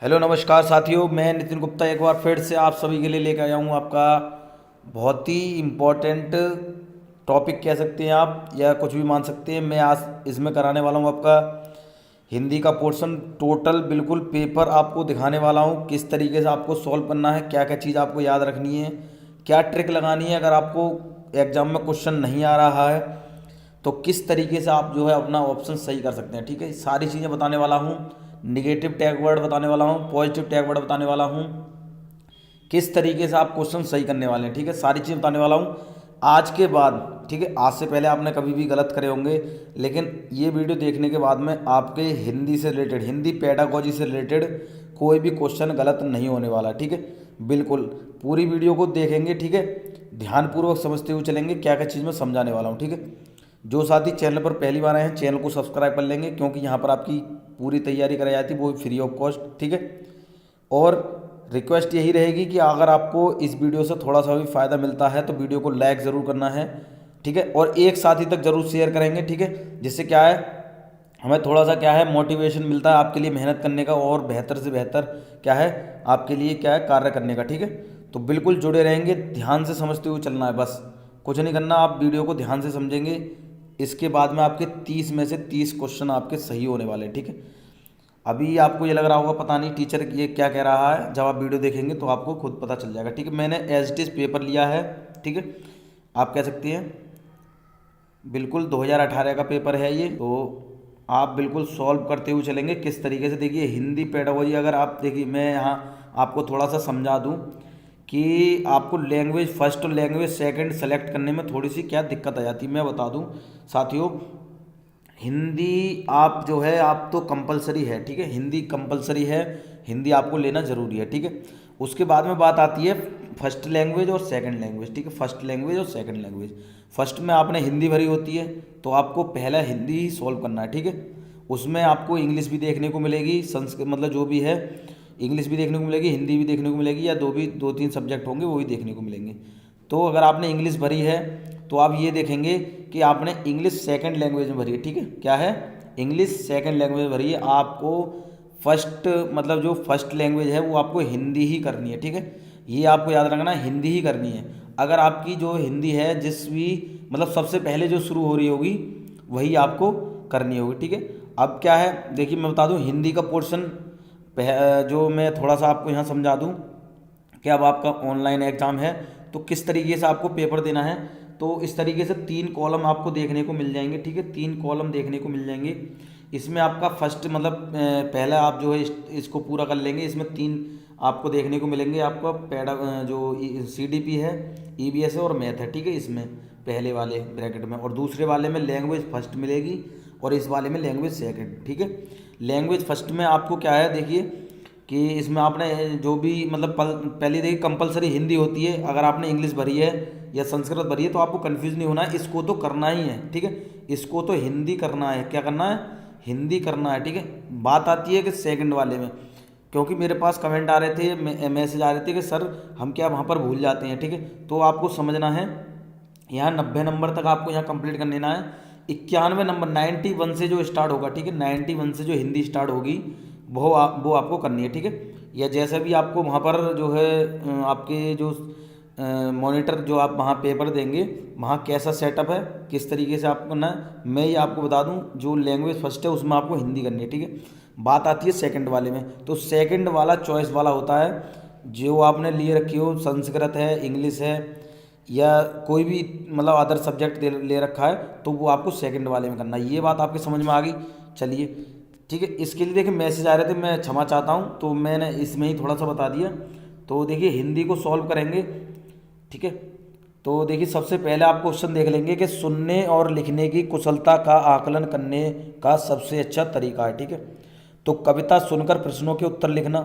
Hello नमस्कार साथियों, मैं नितिन गुप्ता एक बार फिर से आप सभी के लिए लेकर आया हूँ आपका बहुत ही इम्पोर्टेंट टॉपिक कह सकते हैं आप या कुछ भी मान सकते हैं। मैं आज इसमें कराने वाला हूँ आपका हिंदी का पोर्शन टोटल बिल्कुल पेपर आपको दिखाने वाला हूँ किस तरीके से आपको सॉल्व करना है, क्या क्या चीज़ आपको याद रखनी है, क्या ट्रिक लगानी है अगर आपको एग्जाम में क्वेश्चन नहीं आ रहा है तो किस तरीके से आप जो है अपना ऑप्शन सही कर सकते हैं। ठीक है, सारी चीज़ें बताने वाला हूँ। निगेटिव टैग वर्ड बताने वाला हूँ, पॉजिटिव टैग वर्ड बताने वाला हूँ, किस तरीके से आप क्वेश्चन सही करने वाले हैं। ठीक है, सारी चीज़ बताने वाला हूँ आज के बाद। ठीक है, आज से पहले आपने कभी भी गलत करे होंगे, लेकिन ये वीडियो देखने के बाद में आपके हिंदी से रिलेटेड, हिंदी पेडागोजी से रिलेटेड कोई भी क्वेश्चन गलत नहीं होने वाला। ठीक है, बिल्कुल पूरी वीडियो को देखेंगे। ठीक है, ध्यानपूर्वक समझते हुए चलेंगे क्या क्या चीज़ मैं समझाने वाला हूँ। ठीक है, जो साथी चैनल पर पहली बार आए हैं चैनल को सब्सक्राइब कर लेंगे, क्योंकि यहाँ पर आपकी पूरी तैयारी कराई जाती है, वो फ्री ऑफ कॉस्ट। ठीक है, और रिक्वेस्ट यही रहेगी कि अगर आपको इस वीडियो से थोड़ा सा भी फ़ायदा मिलता है तो वीडियो को लाइक ज़रूर करना है। ठीक है, और एक साथी तक ज़रूर शेयर करेंगे। ठीक है, जिससे क्या है हमें थोड़ा सा क्या है मोटिवेशन मिलता है आपके लिए मेहनत करने का, और बेहतर से बेहतर क्या है आपके लिए क्या है कार्य करने का। ठीक है, तो बिल्कुल जुड़े रहेंगे, ध्यान से समझते हुए चलना है, बस कुछ नहीं करना। आप वीडियो को ध्यान से समझेंगे, इसके बाद में आपके 30 में से 30 क्वेश्चन आपके सही होने वाले हैं। ठीक है, अभी आपको ये लग रहा होगा पता नहीं टीचर ये क्या कह रहा है, जब आप वीडियो देखेंगे तो आपको खुद पता चल जाएगा। ठीक है, मैंने एज इट इज़ पेपर लिया है। ठीक है, आप कह सकते हैं बिल्कुल 2018 का पेपर है ये, तो आप बिल्कुल सॉल्व करते हुए चलेंगे किस तरीके से। देखिए हिंदी पेडागोजी, अगर आप देखिए मैं यहाँ आपको थोड़ा सा समझा दूँ कि आपको लैंग्वेज फर्स्ट और लैंग्वेज सेकंड सेलेक्ट करने में थोड़ी सी क्या दिक्कत आ जाती है, मैं बता दूँ साथियों। हिंदी आप जो है आप तो कंपलसरी है। ठीक है, हिंदी कंपलसरी है, हिंदी आपको लेना ज़रूरी है। ठीक है, उसके बाद में बात आती है फर्स्ट लैंग्वेज और सेकंड लैंग्वेज। ठीक है, फर्स्ट लैंग्वेज और सेकंड लैंग्वेज। फर्स्ट में आपने हिंदी भरी होती है तो आपको पहला हिंदी ही सॉल्व करना है। ठीक है, उसमें आपको इंग्लिश भी देखने को मिलेगी, संस्कृत मतलब जो भी है इंग्लिश भी देखने को मिलेगी, हिंदी भी देखने को मिलेगी, या दो तीन सब्जेक्ट होंगे वो भी देखने को मिलेंगे। तो अगर आपने इंग्लिश भरी है तो आप ये देखेंगे कि आपने इंग्लिश सेकंड लैंग्वेज में भरी है। ठीक है, क्या है इंग्लिश सेकंड लैंग्वेज में भरी है। आपको फर्स्ट मतलब जो फर्स्ट लैंग्वेज है वो आपको हिंदी ही करनी है। ठीक है, ये आपको याद रखना है, हिंदी ही करनी है। अगर आपकी जो हिंदी है जिस भी मतलब सबसे पहले जो शुरू हो रही होगी वही आपको करनी होगी। ठीक है, अब क्या है देखिए मैं बता दूं हिंदी का पोर्शन जो मैं थोड़ा सा आपको यहाँ समझा दूं कि अब आपका ऑनलाइन एग्ज़ाम है तो किस तरीके से आपको पेपर देना है। तो इस तरीके से 3 कॉलम आपको देखने को मिल जाएंगे। ठीक है, 3 कॉलम देखने को मिल जाएंगे। इसमें आपका फर्स्ट मतलब पहला आप जो है इसको पूरा कर लेंगे, इसमें 3 आपको देखने को मिलेंगे। आपका जो CDP है, EVS है और मैथ है। ठीक है, इसमें पहले वाले ब्रैकेट में, और दूसरे वाले में लैंग्वेज फर्स्ट मिलेगी और इस वाले में लैंग्वेज सेकंड। ठीक है, लैंग्वेज फर्स्ट में आपको क्या है देखिए कि इसमें आपने जो भी मतलब पहले देखिए कंपलसरी हिंदी होती है। अगर आपने इंग्लिश भरी है या संस्कृत भरी है तो आपको कंफ्यूज नहीं होना है, इसको तो करना ही है। ठीक है, इसको तो हिंदी करना है। क्या करना है? हिंदी करना है। ठीक है, बात आती है कि सेकंड वाले में, क्योंकि मेरे पास कमेंट आ रहे थे, मैसेज आ रहे थे कि सर हम क्या वहाँ पर भूल जाते हैं। ठीक है, तो आपको समझना है यहाँ 90 नंबर तक आपको यहाँ कंप्लीट कर लेना है। 91 नंबर 91 से जो स्टार्ट होगा, ठीक है 91 से जो हिंदी स्टार्ट होगी वो आपको करनी है। ठीक है, या जैसे भी आपको वहाँ पर जो है आपके जो मॉनिटर जो आप वहाँ पेपर देंगे वहाँ कैसा सेटअप है, किस तरीके से आपको करना है, मैं ये आपको बता दूँ। जो लैंग्वेज फर्स्ट है उसमें आपको हिंदी करनी है। ठीक है, बात आती है सेकंड वाले में, तो सेकंड वाला चॉइस वाला होता है जो आपने लिए रखी हो, संस्कृत है, इंग्लिश है, या कोई भी मतलब अदर सब्जेक्ट ले रखा है तो वो आपको सेकंड वाले में करना है। ये बात आपके समझ में आ गई। चलिए ठीक है, इसके लिए देखिए मैसेज आ रहे थे, मैं क्षमा चाहता हूँ, तो मैंने इसमें ही थोड़ा सा बता दिया। तो देखिए हिंदी को सॉल्व करेंगे। ठीक है, तो देखिए सबसे पहले आप क्वेश्चन देख लेंगे कि सुनने और लिखने की कुशलता का आकलन करने का सबसे अच्छा तरीका है। ठीक है, तो कविता सुनकर प्रश्नों के उत्तर लिखना,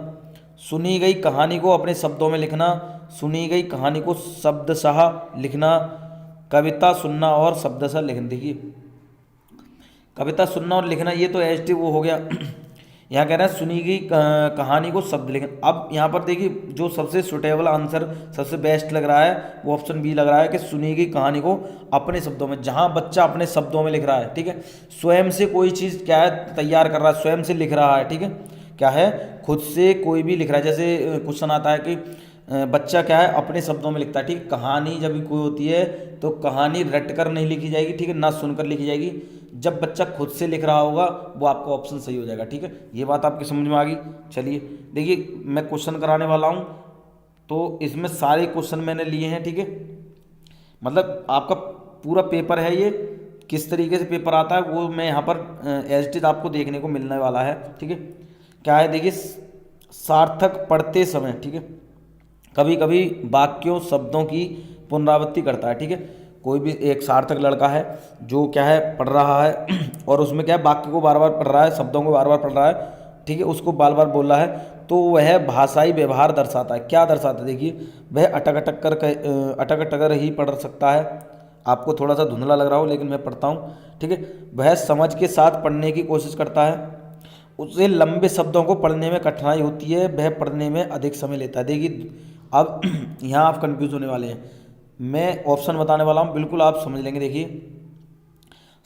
सुनी गई कहानी को अपने शब्दों में लिखना, सुनी गई कहानी को शब्दशः लिखना, कविता सुनना और शब्दशः लिखना। देखिए कविता सुनना और लिखना ये तो एच टी वो हो गया। यहाँ कह रहा है सुनी गई कहानी को शब्द लिखना। अब यहाँ पर देखिए जो सबसे सुटेबल आंसर सबसे बेस्ट लग रहा है वो ऑप्शन बी लग रहा है कि सुनी गई कहानी को अपने शब्दों में, जहाँ बच्चा अपने शब्दों में लिख रहा है। ठीक है, स्वयं से कोई चीज़ क्या है तैयार कर रहा है, स्वयं से लिख रहा है। ठीक है, क्या है, खुद से कोई भी लिख रहा है। जैसे क्वेश्चन आता है कि बच्चा क्या है अपने शब्दों में लिखता है, ठीक है। कहानी जब भी कोई होती है तो कहानी रट कर नहीं लिखी जाएगी, ठीक है, ना सुनकर लिखी जाएगी। जब बच्चा खुद से लिख रहा होगा वो आपका ऑप्शन सही हो जाएगा, ठीक है। ये बात आपकी समझ में आ गई। चलिए देखिए मैं क्वेश्चन कराने वाला हूँ, तो इसमें सारे क्वेश्चन मैंने लिए हैं, ठीक है। मतलब आपका पूरा पेपर है ये, किस तरीके से पेपर आता है वो मैं यहाँ पर एज इट इज आपको देखने को मिलने वाला है, ठीक है। क्या है देखिए, सार्थक पढ़ते समय, ठीक है, कभी कभी वाक्यों शब्दों की पुनरावृत्ति करता है, ठीक है। कोई भी एक सार्थक लड़का है जो क्या है पढ़ रहा है और उसमें क्या है वाक्य को बार बार पढ़ रहा है, शब्दों को बार बार पढ़ रहा है, ठीक है, उसको बार बार बोल रहा है, तो वह भाषाई व्यवहार दर्शाता है। क्या दर्शाता है देखिए, वह अटक अटक कर ही पढ़ सकता है। आपको थोड़ा सा धुंधला लग रहा हो लेकिन मैं पढ़ता हूँ, ठीक है। वह समझ के साथ पढ़ने की कोशिश करता है, उसे लंबे शब्दों को पढ़ने में कठिनाई होती है, वह पढ़ने में अधिक समय लेता है। देखिए अब यहाँ आप कंफ्यूज होने वाले हैं, मैं ऑप्शन बताने वाला हूँ, बिल्कुल आप समझ लेंगे। देखिए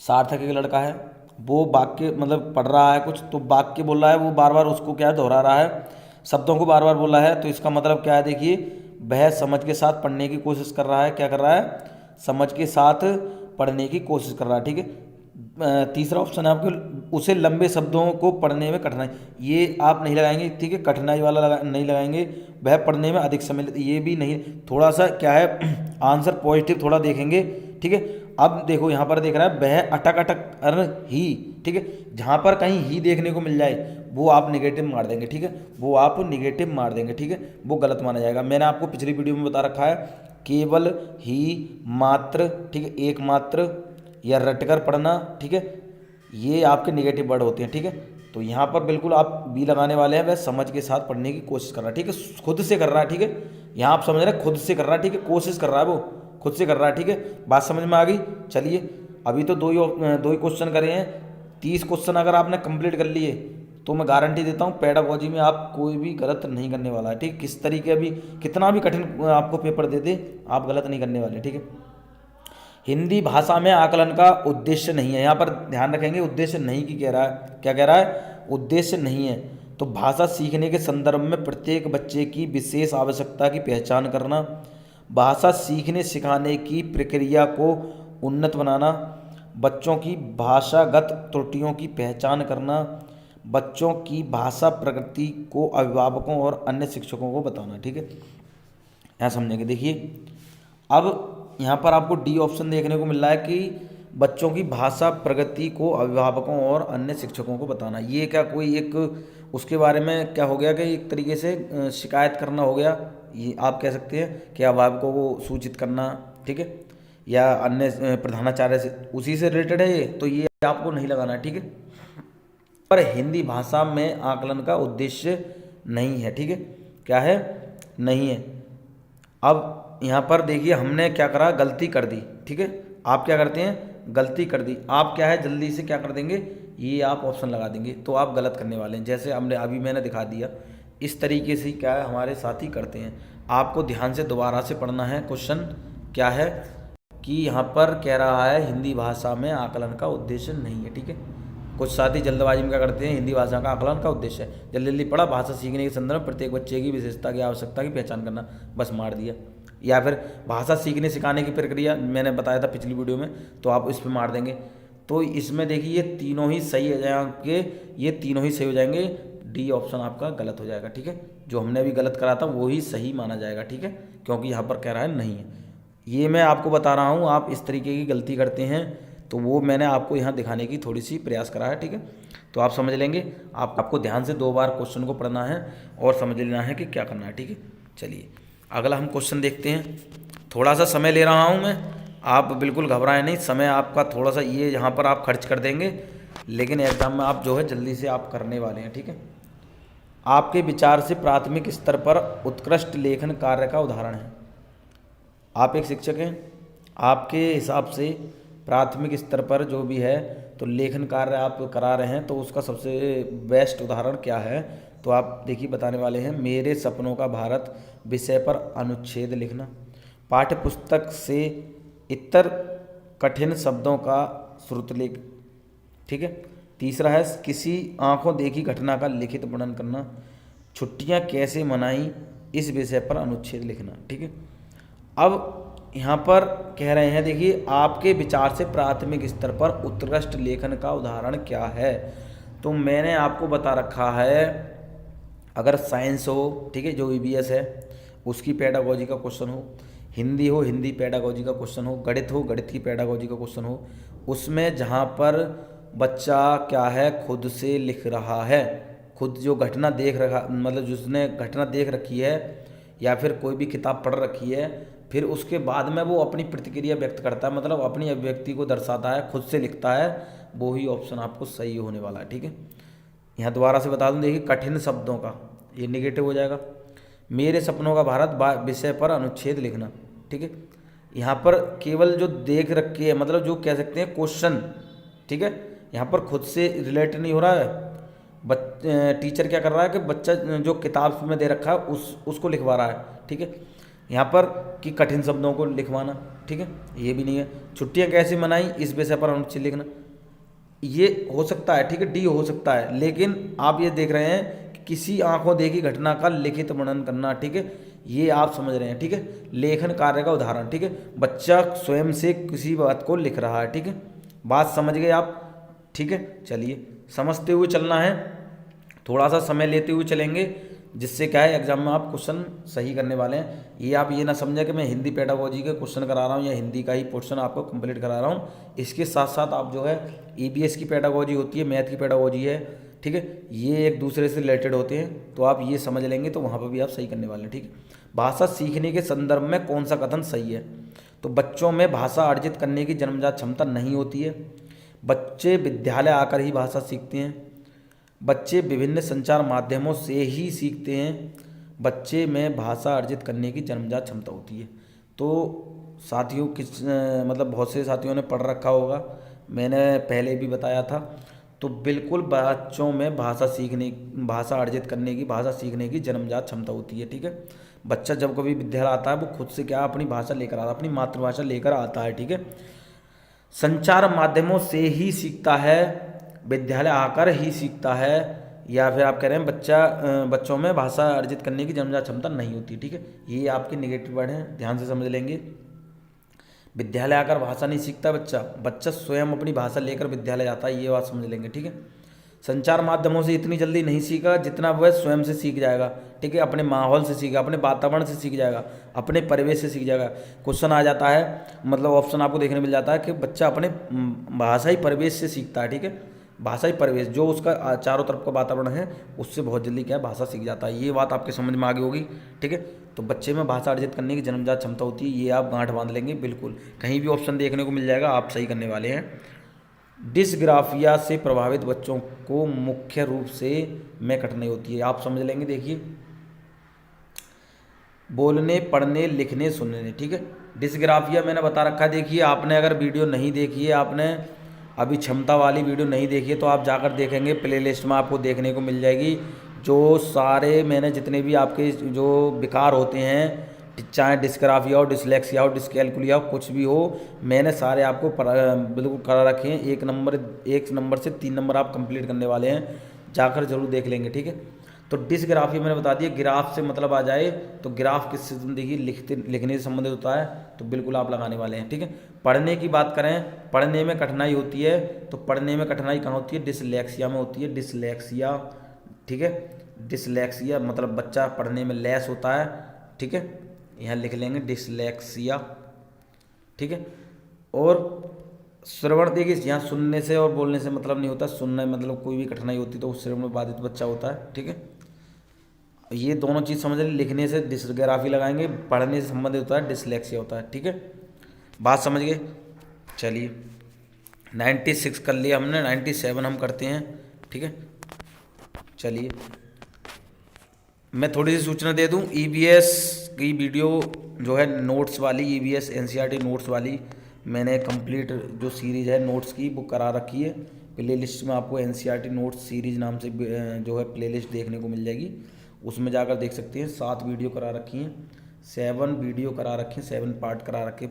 सार्थक एक लड़का है, वो वाक्य मतलब पढ़ रहा है कुछ, तो वाक्य बोल रहा है, वो बार बार उसको क्या है दोहरा रहा है, शब्दों को बार बार बोल रहा है, तो इसका मतलब क्या है देखिए, वह समझ के साथ पढ़ने की कोशिश कर रहा है। क्या कर रहा है, समझ के साथ पढ़ने की कोशिश कर रहा है, ठीक है। तीसरा ऑप्शन है आपके, उसे लंबे शब्दों को पढ़ने में कठिनाई, ये आप नहीं लगाएंगे, ठीक है, कठिनाई वाला नहीं लगाएंगे। वह पढ़ने में अधिक समय लेते, ये भी नहीं, थोड़ा सा क्या है आंसर पॉजिटिव थोड़ा देखेंगे, ठीक है। अब देखो यहाँ पर देख रहा है वह अटक अटक अर ही, ठीक है, जहाँ पर कहीं ही देखने को मिल जाए वो आप निगेटिव मार देंगे, ठीक है, वो आप निगेटिव मार देंगे, ठीक है, वो गलत माना जाएगा। मैंने आपको पिछली वीडियो में बता रखा है, केवल ही, मात्र, ठीक है, एकमात्र या रटकर पढ़ना, ठीक है, ये आपके निगेटिव वर्ड होते हैं, ठीक है। तो यहाँ पर बिल्कुल आप बी लगाने वाले हैं, वह समझ के साथ पढ़ने की कोशिश कर रहा है, ठीक है, खुद से कर रहा है, ठीक है। यहाँ आप समझ रहे हैं खुद से कर रहा है, ठीक है, कोशिश कर रहा है, वो खुद से कर रहा है, ठीक है। बात समझ में आ गई। चलिए अभी तो दो ही क्वेश्चन करे हैं, 30 क्वेश्चन अगर आपने कंप्लीट कर लिए तो मैं गारंटी देता हूँ पेडागोजी में आप कोई भी गलत नहीं करने वाला है, ठीक। किस तरीके अभी कितना भी कठिन आपको पेपर दे दे आप गलत नहीं करने वाले, ठीक है। हिंदी भाषा में आकलन का उद्देश्य नहीं है, यहाँ पर ध्यान रखेंगे उद्देश्य नहीं की कह रहा है, क्या कह रहा है, उद्देश्य नहीं है। तो भाषा सीखने के संदर्भ में प्रत्येक बच्चे की विशेष आवश्यकता की पहचान करना, भाषा सीखने सिखाने की प्रक्रिया को उन्नत बनाना, बच्चों की भाषागत त्रुटियों की पहचान करना, बच्चों की भाषा प्रगति को अभिभावकों और अन्य शिक्षकों को बताना, ठीक है। यहाँ समझेंगे देखिए, अब यहाँ पर आपको डी ऑप्शन देखने को मिल रहा है कि बच्चों की भाषा प्रगति को अभिभावकों और अन्य शिक्षकों को बताना। ये क्या कोई एक उसके बारे में क्या हो गया कि एक तरीके से शिकायत करना हो गया, ये आप कह सकते हैं कि अभिभावकों को सूचित करना, ठीक है, या अन्य प्रधानाचार्य से उसी से रिलेटेड है ये, तो ये आपको नहीं लगाना है, ठीक है। पर हिंदी भाषा में आकलन का उद्देश्य नहीं है, ठीक है, क्या है, नहीं है। अब यहाँ पर देखिए हमने क्या करा, गलती कर दी, ठीक है। आप क्या करते हैं, गलती कर दी, आप क्या है जल्दी से क्या कर देंगे, ये आप ऑप्शन लगा देंगे, तो आप गलत करने वाले हैं। जैसे हमने अभी मैंने दिखा दिया, इस तरीके से क्या है हमारे साथी करते हैं। आपको ध्यान से दोबारा से पढ़ना है। क्वेश्चन क्या है कि यहाँ पर कह रहा है हिंदी भाषा में आकलन का उद्देश्य नहीं है, ठीक है। कुछ साथी जल्दबाजी में क्या करते हैं, हिंदी भाषा का आकलन का उद्देश्य है, जल्दी जल्दी पढ़ा, भाषा सीखने के संदर्भ में प्रत्येक बच्चे की विशेषता की आवश्यकता की पहचान करना, बस मार दिया। या फिर भाषा सीखने सिखाने की प्रक्रिया मैंने बताया था पिछली वीडियो में, तो आप इस पर मार देंगे। तो इसमें देखिए ये तीनों ही सही हो जाएंगे, ये तीनों ही सही हो जाएंगे, डी ऑप्शन आपका गलत हो जाएगा, ठीक है। जो हमने अभी गलत करा था वो ही सही माना जाएगा, ठीक है, क्योंकि यहाँ पर कह रहा है नहीं है। ये मैं आपको बता रहा हूँ, आप इस तरीके की गलती करते हैं तो वो मैंने आपको यहाँ दिखाने की थोड़ी सी प्रयास करा है, ठीक है। तो आप समझ लेंगे, आपको ध्यान से 2 बार क्वेश्चन को पढ़ना है और समझ लेना है कि क्या करना है, ठीक है। चलिए अगला हम क्वेश्चन देखते हैं। थोड़ा सा समय ले रहा हूँ मैं, आप बिल्कुल घबराएं नहीं, समय आपका थोड़ा सा ये यहाँ पर आप खर्च कर देंगे, लेकिन एग्जाम में आप जो है जल्दी से आप करने वाले हैं, ठीक है। आपके विचार से प्राथमिक स्तर पर उत्कृष्ट लेखन कार्य का उदाहरण है। आप एक शिक्षक हैं, आपके हिसाब से प्राथमिक स्तर पर जो भी है तो लेखन कार्य आप करा रहे हैं, तो उसका सबसे बेस्ट उदाहरण क्या है, तो आप देखिए बताने वाले हैं। मेरे सपनों का भारत विषय पर अनुच्छेद लिखना, पाठ्य पुस्तक से इतर कठिन शब्दों का श्रुतलेख, ठीक है। तीसरा है किसी आंखों देखी घटना का लिखित वर्णन करना। छुट्टियां कैसे मनाई इस विषय पर अनुच्छेद लिखना। ठीक है, अब यहाँ पर कह रहे हैं, देखिए आपके विचार से प्राथमिक स्तर पर उत्कृष्ट लेखन का उदाहरण क्या है। तो मैंने आपको बता रखा है, अगर साइंस हो, ठीक है, जो ईवीएस है उसकी पेडागोजी का क्वेश्चन हो, हिंदी हो हिंदी पेडागोजी का क्वेश्चन हो, गणित हो गणित की पेडागोजी का क्वेश्चन हो, उसमें जहाँ पर बच्चा क्या है खुद से लिख रहा है, खुद जो घटना देख रहा, मतलब जिसने घटना देख रखी है या फिर कोई भी किताब पढ़ रखी है, फिर उसके बाद में वो अपनी प्रतिक्रिया व्यक्त करता है, मतलब अपनी अभिव्यक्ति को दर्शाता है, खुद से लिखता है, वो ही ऑप्शन आपको सही होने वाला है। ठीक है, यहाँ दोबारा से बता दूं, देखिए कठिन शब्दों का ये निगेटिव हो जाएगा। मेरे सपनों का भारत विषय पर अनुच्छेद लिखना। ठीक है, यहाँ पर केवल जो देख रखी है, मतलब जो कह सकते हैं क्वेश्चन, ठीक है, यहाँ पर खुद से रिलेट नहीं हो रहा है। टीचर क्या कर रहा है कि बच्चा जो किताब में दे रखा है उसको लिखवा रहा है। ठीक है, यहाँ पर कि कठिन शब्दों को लिखवाना। ठीक है, ये भी नहीं है। छुट्टियाँ कैसे मनाई इस विषय पर अनुच्छेद लिखना, ये हो सकता है। ठीक है, डी हो सकता है, लेकिन आप ये देख रहे हैं कि किसी आंखों देखी घटना का लिखित वर्णन करना। ठीक है, ये आप समझ रहे हैं। ठीक है, लेखन कार्य का उदाहरण। ठीक है, बच्चा स्वयं से किसी बात को लिख रहा है। ठीक है, बात समझ गए आप। ठीक है, चलिए समझते हुए चलना है, थोड़ा सा समय लेते हुए चलेंगे, जिससे क्या है एग्जाम में आप क्वेश्चन सही करने वाले हैं। ये आप ये ना समझें कि मैं हिंदी पेडागोजी के क्वेश्चन करा रहा हूँ या हिंदी का ही पोर्शन आपको कंप्लीट करा रहा हूँ। इसके साथ साथ आप जो है ईवीएस की पेडागोजी होती है, मैथ की पेडागोजी है, ठीक है, ये एक दूसरे से रिलेटेड होते हैं, तो आप ये समझ लेंगे तो वहाँ पर भी आप सही करने वाले हैं। ठीक है, भाषा सीखने के संदर्भ में कौन सा कथन सही है। तो बच्चों में भाषा अर्जित करने की जन्मजात क्षमता नहीं होती है, बच्चे विद्यालय आकर ही भाषा सीखते हैं, बच्चे विभिन्न संचार माध्यमों से ही सीखते हैं, बच्चे में भाषा अर्जित करने की जन्मजात क्षमता होती है। तो साथियों मतलब बहुत से साथियों ने पढ़ रखा होगा, मैंने पहले भी बताया था। तो बिल्कुल बच्चों में भाषा अर्जित करने की, भाषा सीखने की जन्मजात क्षमता होती है। ठीक है, बच्चा जब कभी विद्यालय आता है वो खुद से क्या अपनी भाषा लेकर आता है, अपनी मातृभाषा लेकर आता है। ठीक है, संचार माध्यमों से ही सीखता है, विद्यालय आकर ही सीखता है, या फिर आप कह रहे हैं बच्चों में भाषा अर्जित करने की जन्मजात क्षमता नहीं होती। ठीक है, ये आपके नेगेटिव वर्ड हैं, ध्यान से समझ लेंगे। विद्यालय आकर भाषा नहीं सीखता बच्चा स्वयं अपनी भाषा लेकर विद्यालय जाता है, ये बात समझ लेंगे। ठीक है, संचार माध्यमों से इतनी जल्दी नहीं सीखा जितना वह स्वयं से सीख जाएगा। ठीक है, अपने माहौल से सीखा, अपने वातावरण से सीख जाएगा, अपने परिवेश से सीख जाएगा। क्वेश्चन आ जाता है, मतलब ऑप्शन आपको देखने मिल जाता है कि बच्चा अपने भाषाई परिवेश से सीखता है। ठीक है, भाषाई परिवेश जो उसका चारों तरफ का वातावरण है उससे बहुत जल्दी क्या है भाषा सीख जाता है। ये बात आपके समझ में आ गई होगी। ठीक है, तो बच्चे में भाषा अर्जित करने की जन्मजात क्षमता होती है, ये आप गांठ बांध लेंगे। बिल्कुल कहीं भी ऑप्शन देखने को मिल जाएगा, आप सही करने वाले हैं। डिसग्राफिया से प्रभावित बच्चों को मुख्य रूप से में कठिनाई होती है, आप समझ लेंगे। देखिए, बोलने, पढ़ने, लिखने, सुनने। ठीक है, डिसग्राफिया मैंने बता रखा है। देखिए, आपने अगर वीडियो नहीं देखी है, आपने अभी क्षमता वाली वीडियो नहीं देखी है, तो आप जाकर देखेंगे, प्लेलिस्ट में आपको देखने को मिल जाएगी। जो सारे मैंने जितने भी आपके जो विकार होते हैं, चाहे डिस्ग्राफिया हो, डिसलेक्सिया हो, डिसकैलकुलिया हो, कुछ भी हो, मैंने सारे आपको बिल्कुल करा रखे हैं। एक नंबर से 3 नंबर आप कंप्लीट करने वाले हैं, जाकर जरूर देख लेंगे। ठीक है, तो डिसग्राफी मैंने बता दिया, ग्राफ से मतलब आ जाए तो ग्राफ किससे देखिए लिखने से संबंधित होता है, तो बिल्कुल आप लगाने वाले हैं। ठीक है, पढ़ने की बात करें, पढ़ने में कठिनाई होती है, तो पढ़ने में कठिनाई कहाँ होती है, डिसलेक्सिया में होती है, डिसलेक्सिया। ठीक है, डिसलेक्सिया मतलब बच्चा पढ़ने में लैस होता है। ठीक है, यहाँ लिख लेंगे डिसलेक्सिया। ठीक है, और श्रवण, देखिए यहाँ सुनने से और बोलने से मतलब नहीं होता, सुनने मतलब कोई भी कठिनाई होती तो उस श्रवण में बाधित बच्चा होता है। ठीक है, ये दोनों चीज़ समझ लें, लिखने से डिसग्राफी लगाएंगे, पढ़ने से संबंधित होता है डिसलेक्सिया होता है। ठीक है, बात समझ गए। चलिए 96 कर लिया हमने, 97 हम करते हैं। ठीक है, चलिए मैं थोड़ी सी सूचना दे दूं, ईवीएस की वीडियो जो है नोट्स वाली, ईवीएस एनसीईआरटी नोट्स वाली मैंने कंप्लीट जो सीरीज़ है नोट्स की वो करा रखी है। प्ले लिस्ट में आपको एनसीईआरटी नोट्स सीरीज़ नाम से जो है प्ले लिस्ट देखने को मिल जाएगी, उसमें जाकर देख सकते हैं। 7 वीडियो करा रखी हैं, 7 वीडियो करा रखे हैं, 7 पार्ट करा रखे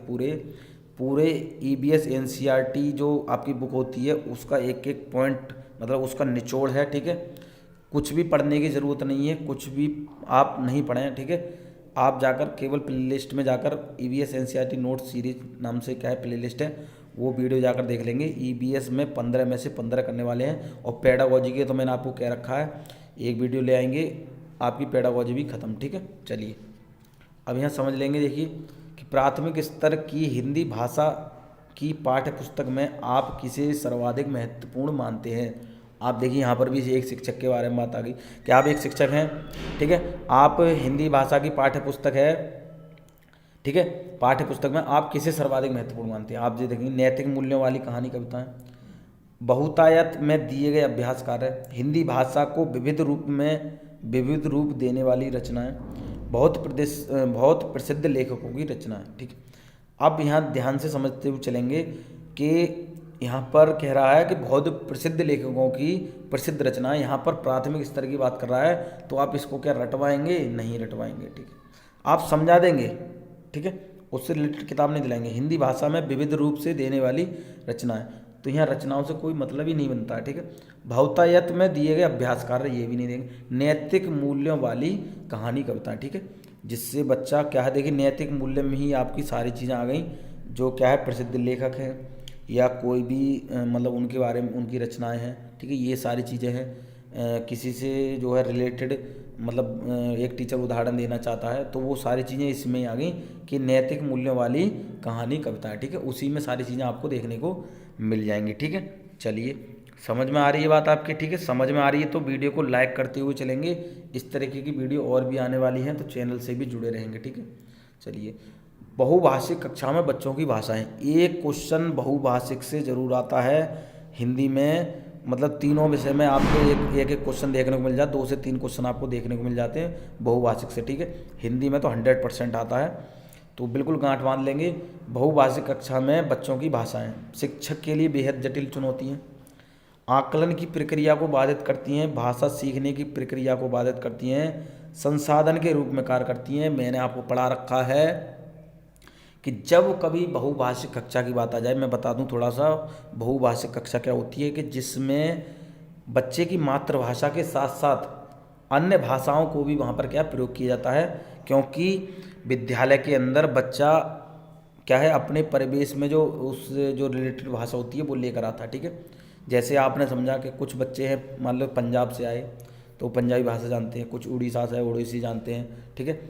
पूरे ईवीएस एनसीईआरटी जो आपकी बुक होती है उसका एक एक पॉइंट मतलब उसका निचोड़ है, ठीक है। कुछ भी पढ़ने की ज़रूरत नहीं है, कुछ भी आप नहीं पढ़ें, ठीक है। आप जाकर केवल प्लेलिस्ट में जाकर EVS NCERT नोट सीरीज नाम से क्या है प्लेलिस्ट है, वो वीडियो जाकर देख लेंगे। EVS में 15 में से 15 करने वाले हैं, और पेडागोजी के तो मैंने आपको कह रखा है एक वीडियो ले आएंगे, आपकी पेडागोजी भी ख़त्म, ठीक है। चलिए अब यहाँ समझ लेंगे, देखिए कि प्राथमिक स्तर की हिंदी भाषा की पाठ्य पुस्तक में आप किसे सर्वाधिक महत्वपूर्ण मानते हैं। आप देखिए यहाँ पर भी एक शिक्षक के बारे में बात आ गई कि आप एक शिक्षक हैं, ठीक है। आप हिंदी भाषा की पाठ्य पुस्तक है, ठीक है, पाठ्य पुस्तक में आप किसे सर्वाधिक महत्वपूर्ण मानते हैं। आप ये देखेंगे नैतिक मूल्यों वाली कहानी कविताएं, बहुतायत में दिए गए अभ्यास कार्य, हिंदी भाषा को विविध रूप देने वाली रचनाएं, बहुत प्रसिद्ध लेखकों की रचनाएं, ठीक है। अब यहाँ ध्यान से समझते हुए चलेंगे कि यहाँ पर कह रहा है कि बहुत प्रसिद्ध लेखकों की प्रसिद्ध रचनाएं, यहाँ पर प्राथमिक स्तर की बात कर रहा है, तो आप इसको क्या रटवाएंगे, नहीं रटवाएंगे, ठीक है। आप समझा देंगे, ठीक है, उससे रिलेटेड किताब नहीं दिलाएंगे। हिंदी भाषा में विविध रूप से देने वाली रचनाएं, तो यहाँ रचनाओं से कोई मतलब ही नहीं बनता है, ठीक है। बहुतायत में दिए गए अभ्यास कार्य, ये भी नहीं देंगे। नैतिक मूल्यों वाली कहानी कविताएं, ठीक है, जिससे बच्चा क्या है, देखिए नैतिक मूल्य में ही आपकी सारी चीज़ें आ गई, जो क्या है प्रसिद्ध लेखक हैं या कोई भी मतलब उनके बारे में उनकी रचनाएं हैं, ठीक है, ये सारी चीज़ें हैं। किसी से जो है रिलेटेड मतलब एक टीचर उदाहरण देना चाहता है, तो वो सारी चीज़ें इसमें ही आ गई कि नैतिक मूल्यों वाली कहानी कविता है, ठीक है, उसी में सारी चीज़ें आपको देखने को मिल जाएंगी, ठीक है। चलिए समझ में आ रही है बात आपकी, ठीक है। समझ में आ रही है तो वीडियो को लाइक करते हुए चलेंगे। इस तरीके की वीडियो और भी आने वाली हैं, तो चैनल से भी जुड़े रहेंगे, ठीक है। चलिए बहुभाषिक कक्षा में बच्चों की भाषाएं, एक क्वेश्चन बहुभाषिक से जरूर आता है हिंदी में, मतलब तीनों विषय में आपको एक एक क्वेश्चन देखने को मिल जाता है, 2 से 3 क्वेश्चन आपको देखने को मिल जाते हैं बहुभाषिक से, ठीक है। हिंदी में तो 100% आता है, तो बिल्कुल गांठ बांध लेंगे। बहुभाषिक कक्षा में बच्चों की भाषाएं शिक्षक के लिए बेहद जटिल चुनौती हैं, आकलन की प्रक्रिया को बाधित करती हैं, भाषा सीखने की प्रक्रिया को बाधित करती हैं, संसाधन के रूप में कार्य करती हैं। मैंने आपको पढ़ा रखा है कि जब कभी बहुभाषिक कक्षा की बात आ जाए, मैं बता दूं थोड़ा सा, बहुभाषिक कक्षा क्या होती है कि जिसमें बच्चे की मातृभाषा के साथ साथ अन्य भाषाओं को भी वहाँ पर क्या प्रयोग किया जाता है, क्योंकि विद्यालय के अंदर बच्चा क्या है अपने परिवेश में जो रिलेटेड भाषा होती है वो लेकर आता है, ठीक है। जैसे आपने समझा कि कुछ बच्चे हैं मान लो पंजाब से आए तो पंजाबी भाषा जानते हैं, कुछ उड़ीसा से आए उड़ीसी जानते हैं, ठीक है,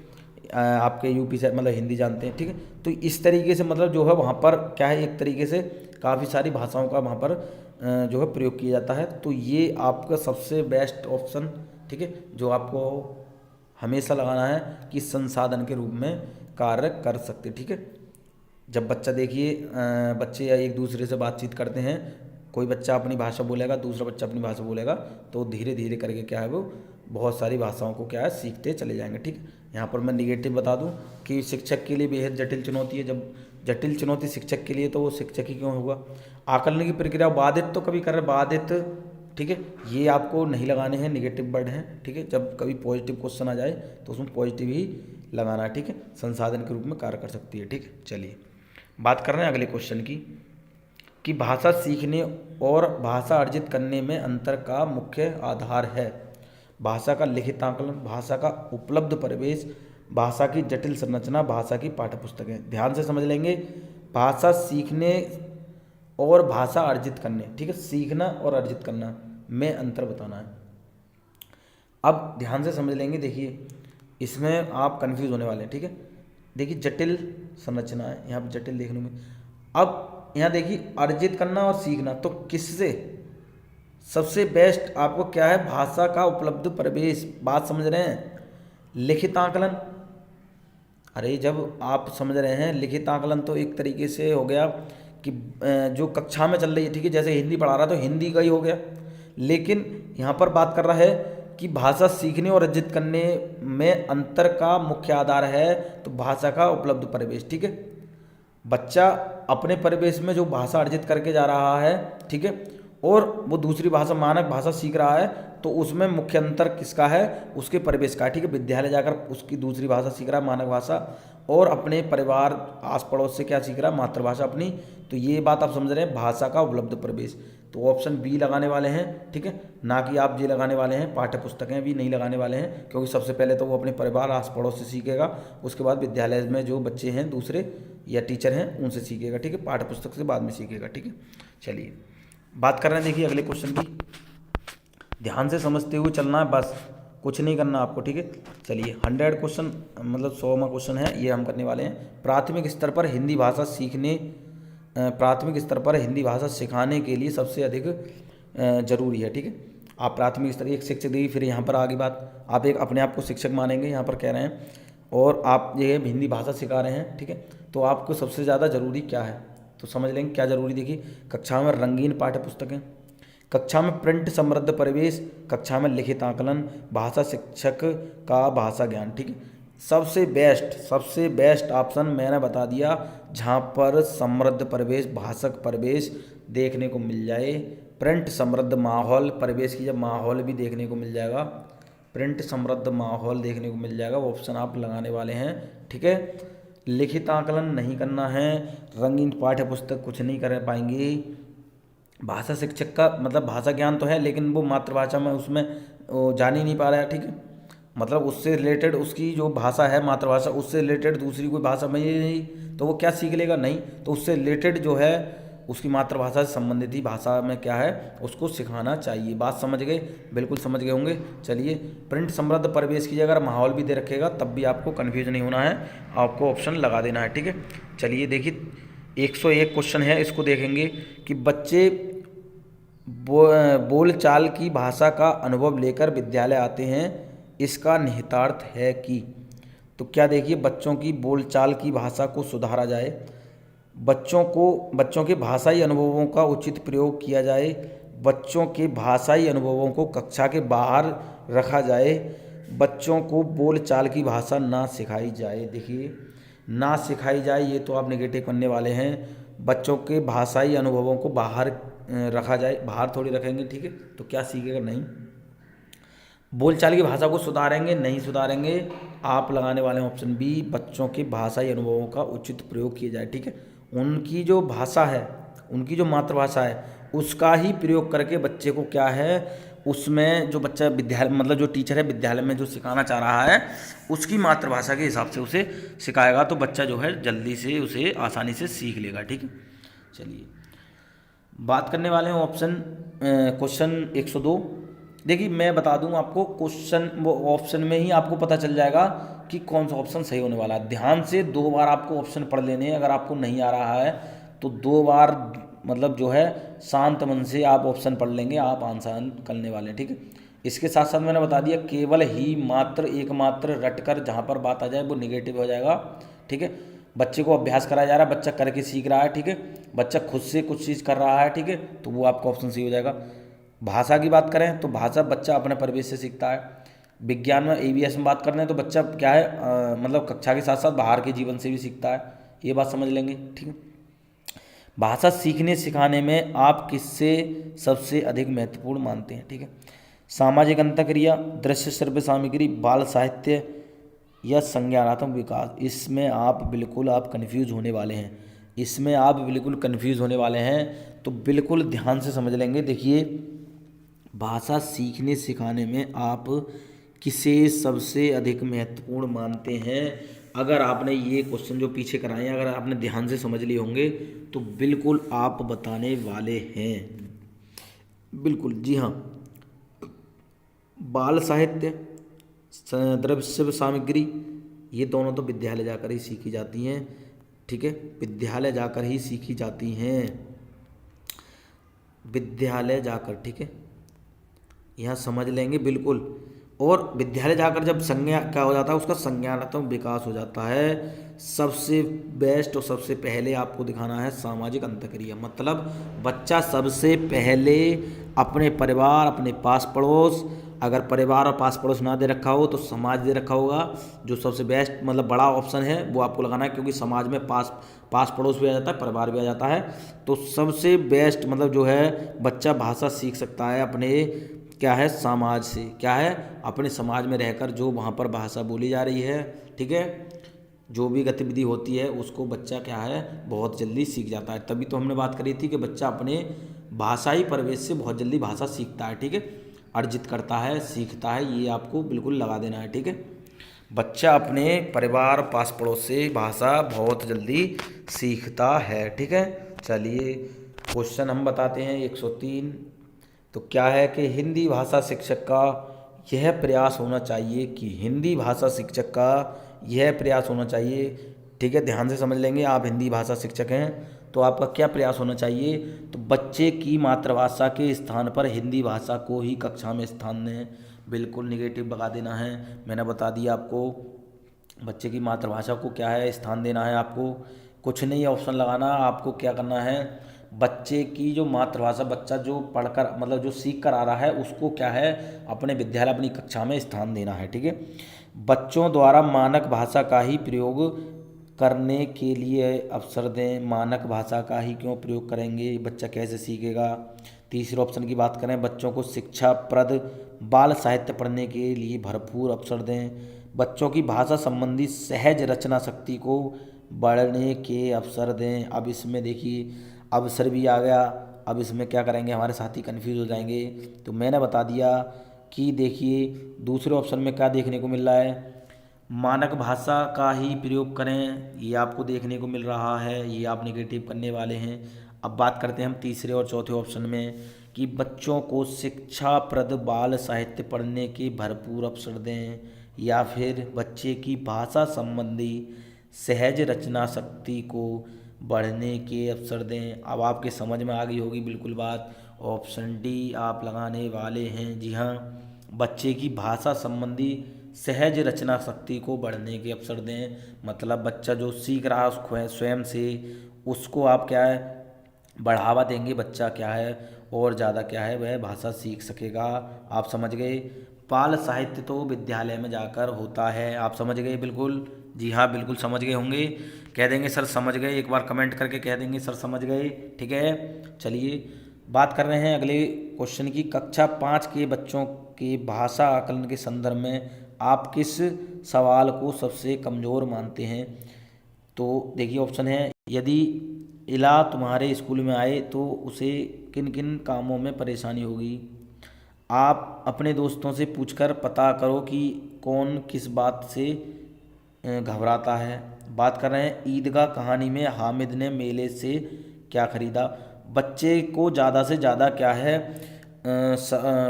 आपके यूपी से मतलब हिंदी जानते हैं, ठीक है। तो इस तरीके से मतलब जो है वहाँ पर क्या है एक तरीके से काफ़ी सारी भाषाओं का वहाँ पर जो है प्रयोग किया जाता है। तो ये आपका सबसे बेस्ट ऑप्शन, ठीक है, जो आपको हमेशा लगाना है कि संसाधन के रूप में कार्य कर सकते, ठीक है। जब बच्चा देखिए बच्चे एक दूसरे से बातचीत करते हैं, कोई बच्चा अपनी भाषा बोलेगा, दूसरा बच्चा अपनी भाषा बोलेगा, तो धीरे धीरे करके क्या है वो बहुत सारी भाषाओं को क्या है सीखते चले जाएंगे, ठीक है। यहाँ पर मैं निगेटिव बता दूं कि शिक्षक के लिए बेहद जटिल चुनौती है। जब जटिल चुनौती शिक्षक के लिए तो वो शिक्षक ही क्यों होगा। आकलन की प्रक्रिया बाधित तो कभी कर रहे बाधित, ठीक है, ये आपको नहीं लगाने हैं, निगेटिव वर्ड हैं, ठीक है। जब कभी पॉजिटिव क्वेश्चन आ जाए तो उसमें पॉजिटिव ही लगाना है, ठीक है। संसाधन के रूप में कार्य कर सकती है, ठीक है। चलिए बात कर रहे हैं अगले क्वेश्चन की कि भाषा सीखने और भाषा अर्जित करने में अंतर का मुख्य आधार है भाषा का लिखित आकलन, भाषा का उपलब्ध परिवेश, भाषा की जटिल संरचना, भाषा की पाठ्यपुस्तकें। ध्यान से समझ लेंगे, भाषा सीखने और भाषा अर्जित करने, ठीक है, सीखना और अर्जित करना में अंतर बताना है। अब ध्यान से समझ लेंगे, देखिए इसमें आप कंफ्यूज होने वाले हैं, ठीक है। देखिए जटिल संरचना है यहाँ पर जटिल देखने में। अब यहाँ देखिए अर्जित करना और सीखना, तो किससे सबसे बेस्ट आपको क्या है, भाषा का उपलब्ध परिवेश, बात समझ रहे हैं। लिखित आकलन, अरे जब आप समझ रहे हैं लिखित आकलन तो एक तरीके से हो गया कि जो कक्षा में चल रही है, ठीक है, जैसे हिंदी पढ़ा रहा तो हिंदी का ही हो गया। लेकिन यहाँ पर बात कर रहा है कि भाषा सीखने और अर्जित करने में अंतर का मुख्य आधार है तो भाषा का उपलब्ध परिवेश, ठीक है। बच्चा अपने परिवेश में जो भाषा अर्जित करके जा रहा है, ठीक है, और वो दूसरी भाषा मानक भाषा सीख रहा है, तो उसमें मुख्य अंतर किसका है, उसके परिवेश का है, ठीक है। विद्यालय जाकर उसकी दूसरी भाषा सीख रहा है मानक भाषा, और अपने परिवार आस पड़ोस से क्या सीख रहा है, मातृभाषा अपनी। तो ये बात आप समझ रहे हैं, भाषा का उपलब्ध परिवेश। तो ऑप्शन बी लगाने वाले हैं, ठीक है, ना कि आप ये लगाने वाले हैं पाठ्य पुस्तकें भी नहीं लगाने वाले हैं, क्योंकि सबसे पहले तो वो अपने परिवार आस पड़ोस से सीखेगा, उसके बाद विद्यालय में जो बच्चे हैं दूसरे या टीचर हैं उनसे सीखेगा, ठीक है, पाठ्य पुस्तक से बाद में सीखेगा, ठीक है। चलिए बात कर रहे हैं, देखिए अगले क्वेश्चन की, ध्यान से समझते हुए चलना है, बस कुछ नहीं करना आपको, ठीक है। चलिए 100 क्वेश्चन मतलब 100वां क्वेश्चन है ये हम करने वाले हैं। प्राथमिक स्तर पर हिंदी भाषा सिखाने के लिए सबसे अधिक जरूरी है, ठीक है। आप प्राथमिक स्तर एक शिक्षक देगी, फिर यहाँ पर आगे बात आप एक अपने आप को शिक्षक मानेंगे, यहाँ पर कह रहे हैं, और आप ये हिंदी भाषा सिखा रहे हैं, ठीक है, तो आपको सबसे ज़्यादा ज़रूरी क्या है, तो समझ लेंगे क्या ज़रूरी। देखिए कक्षा में रंगीन पाठ्य पुस्तकें, कक्षा में प्रिंट समृद्ध परिवेश, कक्षा में लिखित आकलन, भाषा शिक्षक का भाषा ज्ञान, ठीक है। सबसे बेस्ट ऑप्शन मैंने बता दिया, जहाँ पर समृद्ध परिवेश, भाषक परिवेश देखने को मिल जाए, प्रिंट समृद्ध माहौल, परिवेश की जब माहौल भी देखने को मिल जाएगा, प्रिंट समृद्ध माहौल देखने को मिल जाएगा, वो ऑप्शन आप लगाने वाले हैं, ठीक है। लिखित आकलन नहीं करना है, रंगीन पाठ्य पुस्तक कुछ नहीं कर पाएंगे, भाषा शिक्षक का मतलब भाषा ज्ञान तो है लेकिन वो मातृभाषा में उसमें जान ही नहीं पा रहा है, ठीक है, मतलब उससे रिलेटेड उसकी जो भाषा है मातृभाषा उससे रिलेटेड दूसरी कोई भाषा में ही नहीं, तो वो क्या सीख लेगा, नहीं, तो उससे रिलेटेड जो है उसकी मातृभाषा से संबंधित ही भाषा में क्या है उसको सिखाना चाहिए। बात समझ गए, बिल्कुल समझ गए होंगे। चलिए प्रिंट समृद्ध परिवेश की जगह माहौल भी दे रखेगा तब भी आपको कन्फ्यूज नहीं होना है, आपको ऑप्शन लगा देना है, ठीक है। चलिए देखिए 101 क्वेश्चन है, इसको देखेंगे कि बच्चे बोलचाल की भाषा का अनुभव लेकर विद्यालय आते हैं, इसका निहितार्थ है कि, तो क्या देखिए बच्चों की बोलचाल की भाषा को सुधारा जाए, बच्चों के भाषाई अनुभवों का उचित प्रयोग किया जाए, बच्चों के भाषाई अनुभवों को कक्षा के बाहर रखा जाए, बच्चों को बोलचाल की भाषा ना सिखाई जाए। देखिए ना सिखाई जाए ये तो आप नेगेटिव करने वाले हैं, बच्चों के भाषाई अनुभवों को बाहर रखा जाए, बाहर थोड़ी रखेंगे, ठीक है, तो क्या सीखेगा, नहीं। बोलचाल की भाषा को सुधारेंगे, नहीं सुधारेंगे, आप लगाने वाले हैं ऑप्शन बी, बच्चों के भाषाई अनुभवों का उचित प्रयोग किया जाए, ठीक है। उनकी जो भाषा है, उनकी जो मातृभाषा है उसका ही प्रयोग करके बच्चे को क्या है उसमें जो बच्चा विद्यालय मतलब जो टीचर है विद्यालय में जो सिखाना चाह रहा है उसकी मातृभाषा के हिसाब से उसे सिखाएगा, तो बच्चा जो है जल्दी से उसे आसानी से सीख लेगा, ठीक है। चलिए बात करने वाले हैं क्वेश्चन 102। देखिए मैं बता दूं आपको क्वेश्चन वो ऑप्शन में ही आपको पता चल जाएगा कि कौन सा ऑप्शन सही होने वाला है। ध्यान से 2 बार आपको ऑप्शन पढ़ लेने हैं, अगर आपको नहीं आ रहा है तो 2 बार मतलब जो है शांत मन से आप ऑप्शन पढ़ लेंगे, आप आंसर करने वाले हैं, ठीक है। इसके साथ साथ मैंने बता दिया केवल ही मात्र एकमात्र रटकर जहाँ पर बात आ जाए वो निगेटिव हो जाएगा, ठीक है। बच्चे को अभ्यास कराया जा रहा है, बच्चा करके सीख रहा है, ठीक है, बच्चा खुद से कुछ चीज़ कर रहा है, ठीक है, तो वो आपका ऑप्शन सही हो जाएगा। भाषा की बात करें तो भाषा बच्चा अपने परिवेश से सीखता है। विज्ञान में EVS में बात कर रहे हैं तो बच्चा क्या है मतलब कक्षा के साथ साथ बाहर के जीवन से भी सीखता है, ये बात समझ लेंगे, ठीक है। भाषा सीखने सिखाने में आप किससे सबसे अधिक महत्वपूर्ण मानते हैं, ठीक है। सामाजिक अंतःक्रिया, दृश्य श्रव्य सामग्री, बाल साहित्य या संज्ञानात्मक विकास, इसमें आप बिल्कुल कन्फ्यूज होने वाले हैं, इसमें आप बिल्कुल कन्फ्यूज होने वाले हैं, तो बिल्कुल ध्यान से समझ लेंगे। देखिए भाषा सीखने सिखाने में आप किसे सबसे अधिक महत्वपूर्ण मानते हैं, अगर आपने ये क्वेश्चन जो पीछे कराए हैं अगर आपने ध्यान से समझ लिए होंगे तो बिल्कुल आप बताने वाले हैं, बिल्कुल जी हाँ। बाल साहित्य, दृश्य सामग्री, ये दोनों तो विद्यालय जाकर ही सीखी जाती हैं, ठीक है, विद्यालय जाकर ही सीखी जाती हैं, विद्यालय जाकर, ठीक है, यहाँ समझ लेंगे बिल्कुल। और विद्यालय जाकर जब संज्ञा क्या हो जाता है उसका संज्ञानात्मक विकास हो जाता है। सबसे बेस्ट और सबसे पहले आपको दिखाना है सामाजिक अंतःक्रिया, मतलब बच्चा सबसे पहले अपने परिवार अपने पास पड़ोस, अगर परिवार और पास पड़ोस ना दे रखा हो तो समाज दे रखा होगा, जो सबसे बेस्ट मतलब बड़ा ऑप्शन है वो आपको लगाना है, क्योंकि समाज में पास पड़ोस भी आ जाता है, परिवार भी आ जाता है। तो सबसे बेस्ट मतलब जो है बच्चा भाषा सीख सकता है अपने क्या है समाज से, क्या है अपने समाज में रहकर, जो वहाँ पर भाषा बोली जा रही है, ठीक है, जो भी गतिविधि होती है उसको बच्चा क्या है बहुत जल्दी सीख जाता है। तभी तो हमने बात करी थी कि बच्चा अपने भाषाई परिवेश से बहुत जल्दी भाषा सीखता है, ठीक है, अर्जित करता है, सीखता है, ये आपको बिल्कुल लगा देना है, ठीक है। बच्चा अपने परिवार पास पड़ोस से भाषा बहुत जल्दी सीखता है, ठीक है। चलिए क्वेश्चन हम बताते हैं 103। तो क्या है कि हिंदी भाषा शिक्षक का यह प्रयास होना चाहिए कि हिंदी भाषा शिक्षक का यह प्रयास होना चाहिए, ठीक है, ध्यान से समझ लेंगे। आप हिंदी भाषा शिक्षक हैं तो आपका क्या प्रयास होना चाहिए, तो बच्चे की मातृभाषा के स्थान पर हिंदी भाषा को ही कक्षा में स्थान दें। बिल्कुल निगेटिव भगा देना है, मैंने बता दिया आपको। बच्चे की मातृभाषा को क्या है, स्थान देना है आपको, कुछ नहीं ऑप्शन लगाना। आपको क्या करना है, बच्चे की जो मातृभाषा, बच्चा जो पढ़कर मतलब जो सीख कर आ रहा है उसको क्या है, अपने विद्यालय अपनी कक्षा में स्थान देना है, ठीक है। बच्चों द्वारा मानक भाषा का ही प्रयोग करने के लिए अवसर दें। मानक भाषा का ही क्यों प्रयोग करेंगे, बच्चा कैसे सीखेगा। तीसरे ऑप्शन की बात करें, बच्चों को शिक्षाप्रद बाल साहित्य पढ़ने के लिए भरपूर अवसर दें। बच्चों की भाषा संबंधी सहज रचना शक्ति को बढ़ने के अवसर दें। अब इसमें देखिए अवसर भी आ गया, अब इसमें क्या करेंगे, हमारे साथी कन्फ्यूज हो जाएंगे। तो मैंने बता दिया कि देखिए दूसरे ऑप्शन में क्या देखने को मिल रहा है, मानक भाषा का ही प्रयोग करें, ये आपको देखने को मिल रहा है, ये आप नेगेटिव करने वाले हैं। अब बात करते हैं हम तीसरे और चौथे ऑप्शन में कि बच्चों को शिक्षाप्रद बाल साहित्य पढ़ने के भरपूर अवसर दें, या फिर बच्चे की भाषा संबंधी सहज रचना शक्ति को बढ़ने के अवसर दें। अब आपके समझ में आ गई होगी बिल्कुल बात, ऑप्शन डी आप लगाने वाले हैं। जी हाँ, बच्चे की भाषा संबंधी सहज रचना शक्ति को बढ़ने के अवसर दें, मतलब बच्चा जो सीख रहा है उसको स्वयं से, उसको आप क्या है बढ़ावा देंगे, बच्चा क्या है और ज़्यादा क्या है वह भाषा सीख सकेगा। आप समझ गए। बाल साहित्य तो विद्यालय में जाकर होता है, आप समझ गए बिल्कुल। जी हाँ बिल्कुल समझ गए होंगे, कह देंगे सर समझ गए, एक बार कमेंट करके कह देंगे सर समझ गए, ठीक है। चलिए बात कर रहे हैं अगले क्वेश्चन की, कक्षा 5 के बच्चों के भाषा आकलन के संदर्भ में आप किस सवाल को सबसे कमज़ोर मानते हैं। तो देखिए ऑप्शन है, यदि इला तुम्हारे स्कूल में आए तो उसे किन किन कामों में परेशानी होगी। आप अपने दोस्तों से पूछकर पता करो कि कौन किस बात से घबराता है। बात कर रहे हैं ईदगाह कहानी में हामिद ने मेले से क्या खरीदा। बच्चे को ज़्यादा से ज़्यादा क्या है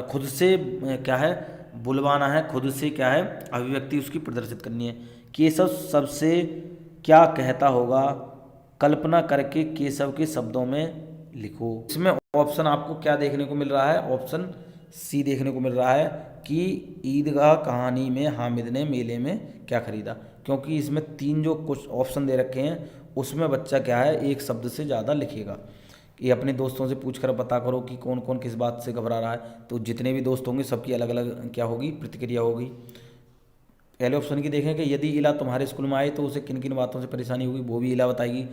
खुद से क्या है बुलवाना है, खुद से क्या है अभिव्यक्ति उसकी प्रदर्शित करनी है। केशव सबसे क्या कहता होगा, कल्पना करके केशव के शब्दों में लिखो। इसमें ऑप्शन आपको क्या देखने को मिल रहा है, ऑप्शन सी देखने को मिल रहा है कि ईदगाह कहानी में हामिद ने मेले में क्या खरीदा, क्योंकि इसमें 3 जो कुछ ऑप्शन दे रखे हैं उसमें बच्चा क्या है एक शब्द से ज़्यादा लिखेगा। ये अपने दोस्तों से पूछ कर पता करो कि कौन कौन किस बात से घबरा रहा है, तो जितने भी दोस्त होंगे सबकी अलग अलग क्या होगी प्रतिक्रिया होगी। पहले ऑप्शन की देखें कि यदि इला तुम्हारे स्कूल में आए तो उसे किन किन बातों से परेशानी होगी, वो भी इला बताएगी,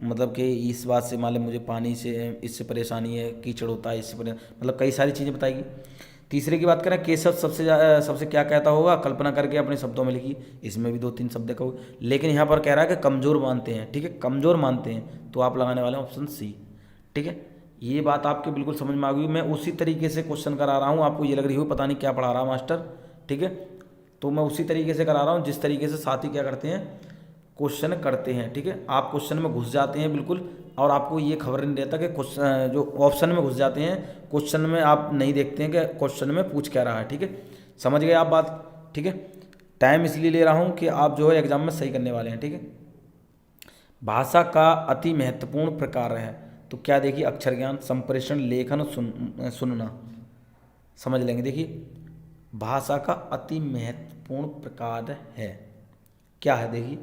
मतलब कि इस बात से मान लें मुझे पानी से इससे परेशानी है, कीचड़ होता है इससे मतलब कई सारी चीज़ें बताएगी। तीसरे की बात करें केशव सबसे क्या कहता होगा, कल्पना करके अपने शब्दों में लिखी, इसमें भी 2-3 शब्द कहो, लेकिन यहाँ पर कह रहा है कि कमज़ोर मानते हैं, ठीक है, कमज़ोर मानते हैं, तो आप लगाने वाले हैं ऑप्शन सी, ठीक है। ये बात आपके बिल्कुल समझ में आ गई। मैं उसी तरीके से क्वेश्चन करा रहा हूँ, आपको ये लग रही हो पता नहीं क्या पढ़ा रहा मास्टर, ठीक है, तो मैं उसी तरीके से करा रहा हूँ जिस तरीके से साथी क्या करते हैं क्वेश्चन करते हैं, ठीक है। आप क्वेश्चन में घुस जाते हैं बिल्कुल, और आपको ये खबर नहीं रहता कि क्वेश्चन जो ऑप्शन में घुस जाते हैं, क्वेश्चन में आप नहीं देखते हैं कि क्वेश्चन में पूछ क्या रहा है, ठीक है। समझ गए आप बात, ठीक है। टाइम इसलिए ले रहा हूँ कि आप जो है एग्जाम में सही करने वाले हैं, ठीक है। भाषा का अति महत्वपूर्ण प्रकार है, तो क्या देखिए अक्षर ज्ञान, संप्रेषण, लेखन, सुनना, समझ लेंगे। देखिए भाषा का अति महत्वपूर्ण प्रकार है क्या है, देखिए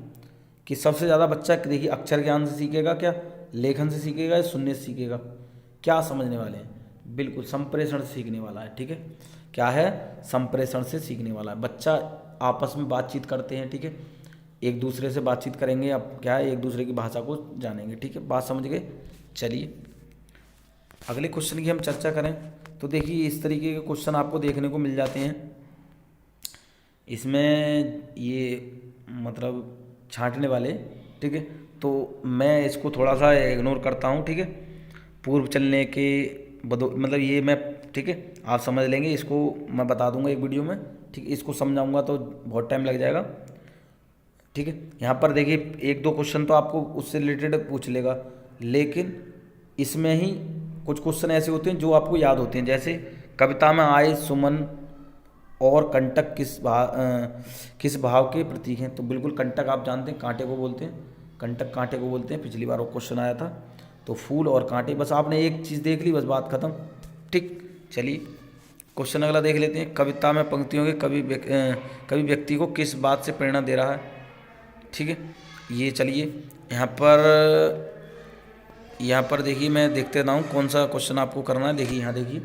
कि सबसे ज़्यादा बच्चा देखिए अक्षर ज्ञान से सीखेगा, क्या लेखन से सीखेगा या सुनने से सीखेगा, क्या समझने वाले हैं, बिल्कुल संप्रेषण से सीखने वाला है, ठीक है। क्या है, संप्रेषण से सीखने वाला है। बच्चा आपस में बातचीत करते हैं, ठीक है, एक दूसरे से बातचीत करेंगे, अब क्या है एक दूसरे की भाषा को जानेंगे, ठीक है, बात समझ गए। चलिए अगले क्वेश्चन की हम चर्चा करें, तो देखिए इस तरीके के क्वेश्चन आपको देखने को मिल जाते हैं। इसमें ये मतलब छांटने वाले, ठीक है, तो मैं इसको थोड़ा सा इग्नोर करता हूँ, ठीक है। पूर्व चलने के मतलब ये मैं, ठीक है, आप समझ लेंगे इसको, मैं बता दूंगा एक वीडियो में, ठीक है, इसको समझाऊंगा तो बहुत टाइम लग जाएगा, ठीक है। यहाँ पर देखिए एक दो क्वेश्चन तो आपको उससे रिलेटेड पूछ लेगा, लेकिन इसमें ही कुछ क्वेश्चन ऐसे होते हैं जो आपको याद होते हैं, जैसे कविता में आए सुमन और कंटक किस भाव के प्रतीक हैं। तो बिल्कुल कंटक आप जानते हैं कांटे को बोलते हैं, कंटक कांटे को बोलते हैं, पिछली बार वो क्वेश्चन आया था। तो फूल और कांटे, बस आपने एक चीज़ देख ली, बस बात खत्म, ठीक। चलिए क्वेश्चन अगला देख लेते हैं। कविता में पंक्तियों के कवि व्यक्ति को किस बात से प्रेरणा दे रहा है, ठीक है। ये चलिए यहाँ पर देखिए, मैं देखते रहता हूँ कौन सा क्वेश्चन आपको करना है। देखिए यहाँ देखिए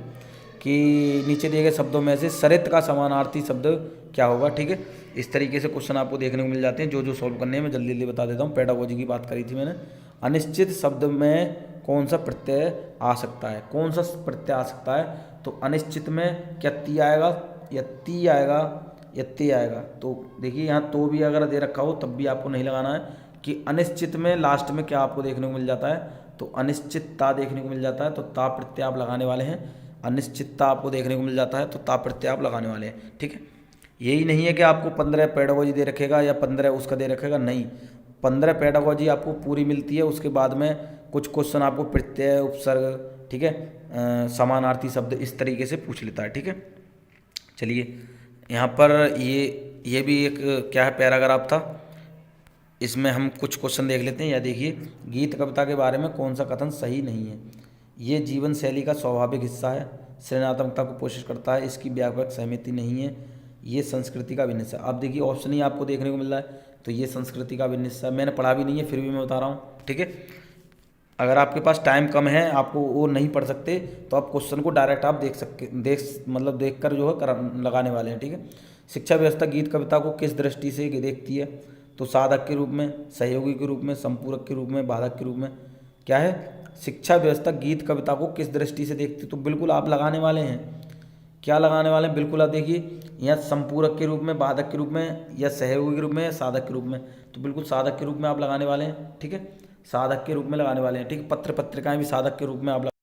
कि नीचे दिए गए शब्दों में से सरित का समानार्थी शब्द क्या होगा, ठीक है। इस तरीके से क्वेश्चन आपको देखने को मिल जाते हैं, जो जो सॉल्व करने हैं मैं जल्दी जल्दी बता देता हूँ। पेडागोजी की बात करी थी मैंने। अनिश्चित शब्द में कौन सा प्रत्यय आ सकता है, कौन सा प्रत्यय आ सकता है। तो अनिश्चित में क्या ती आएगा या ती आएगा या ते आएगा। तो देखिए यहाँ तो भी अगर दे रखा हो तब भी आपको नहीं लगाना है कि अनिश्चित में लास्ट में क्या आपको देखने को मिल जाता है, तो अनिश्चितता देखने को मिल जाता है, तो ता प्रत्यय आप लगाने वाले हैं। अनिश्चितता आपको देखने को मिल जाता है तो ता प्रत्यय आप लगाने वाले हैं, ठीक है। यही नहीं है कि आपको 15 पेडागोजी दे रखेगा या 15 उसका दे रखेगा, नहीं, 15 पेडागोजी आपको पूरी मिलती है। उसके बाद में कुछ क्वेश्चन आपको प्रत्यय, उपसर्ग, ठीक है, समानार्थी शब्द इस तरीके से पूछ लेता है, ठीक है। चलिए यहाँ पर ये भी एक क्या है, पैराग्राफ था, इसमें हम कुछ क्वेश्चन देख लेते हैं। या देखिए, गीत कविता के बारे में कौन सा कथन सही नहीं है। ये जीवन शैली का स्वाभाविक हिस्सा है, सृजनात्मकता को कोशिश करता है, इसकी व्यापक सहमति नहीं है, ये संस्कृति का अभिन्न हिस्सा। अब देखिए ऑप्शन ही आपको देखने को मिल रहा है, तो ये संस्कृति का अभिन्न हिस्सा, मैंने पढ़ा भी नहीं है फिर भी मैं बता रहा हूँ, ठीक है। अगर आपके पास टाइम कम है, आपको वो नहीं पढ़ सकते, तो आप क्वेश्चन को डायरेक्ट आप देख कर जो है लगाने वाले हैं, ठीक है। शिक्षा व्यवस्था गीत कविता को किस दृष्टि से देखती है। तो साधक के रूप में, सहयोगी के रूप में, संपूरक के रूप में, बाधक के रूप में। क्या है, शिक्षा व्यवस्था गीत कविता को किस दृष्टि से देखती है। तो बिल्कुल आप लगाने वाले हैं, क्या लगाने वाले हैं, बिल्कुल आप देखिए, या संपूरक के रूप में, बाधक के रूप में, या सहयोगी के रूप में, या साधक के रूप में। तो बिल्कुल साधक के रूप में आप लगाने वाले हैं, ठीक है, साधक के रूप में लगाने वाले हैं, ठीक है। पत्र पत्रिकाएं भी साधक के रूप में आप